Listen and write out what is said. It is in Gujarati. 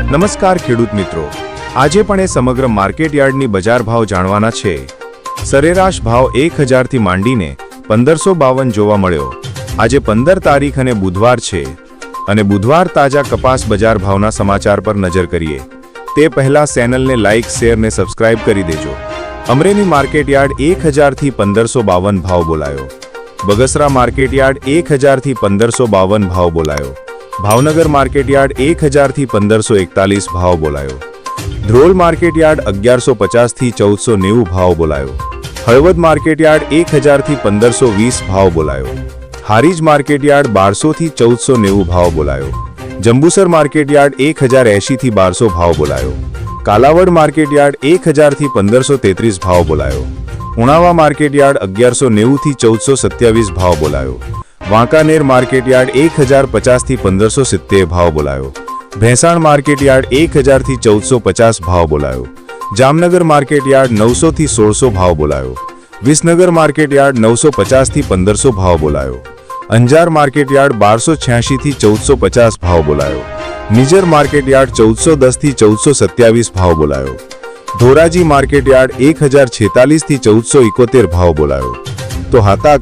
નમસ્કાર ખેડૂત મિત્રો, આજે પણ એ સમગ્ર માર્કેટયાર્ડની બજાર ભાવ જાણવાના છે। સરેરાશ ભાવ 1000 થી માંડીને 1552 જોવા મળ્યો। આજે 15 તારીખ અને બુધવાર છે અને બુધવાર તાજા કપાસ બજાર ભાવના સમાચાર પર નજર કરીએ તે પહેલા ચેનલને લાઇક, શેર ને સબસ્ક્રાઇબ કરી દેજો। અમરેલી માર્કેટયાર્ડ 1000 થી 1552 ભાવ બોલાયો। બગસરા માર્કેટયાર્ડ 1000 થી 1552 ભાવ બોલાયો। ભાવનગર માર્કેટયાર્ડ 1000 થી 1541 ભાવ બોલાયો। ધ્રોલ માર્કેટયાર્ડ 1150 થી 1490 ભાવ બોલાયો। હળવદ માર્કેટયાર્ડ 1000 થી 1520 ભાવ બોલાયો। હારીજ માર્કેટયાર્ડ 1200 થી 1490 ભાવ બોલાયો। જંબુસર માર્કેટયાર્ડ 1080 થી 1200 ભાવ બોલાયો। કાલાવડ માર્કેટયાર્ડ 1000 થી 1533 ભાવ બોલાયો। ઉણાવા માર્કેટયાર્ડ 1190 થી 1427 ભાવ બોલાયો। વાંકાનેર માર્કેટયાર્ડ 1050 થી 1570 ભાવ બોલાયો। ભેંસાણ માર્કેટયાર્ડ 1000 થી 1450 ભાવ બોલાયો। જામનગર માર્કેટયાર્ડ 900 થી 1600 ભાવ બોલાયો। વિસનગર માર્કેટયાર્ડ 950 થી 1500 ભાવ બોલાયો। અંજાર માર્કેટયાર્ડ 1286 થી 1450 ભાવ બોલાયો। નિઝર માર્કેટયાર્ડ 1410 થી 1427 ભાવ બોલાયો। ધોરાજી માર્કેટયાર્ડ 1046 થી 1471 ભાવ બોલાયો। તો હતા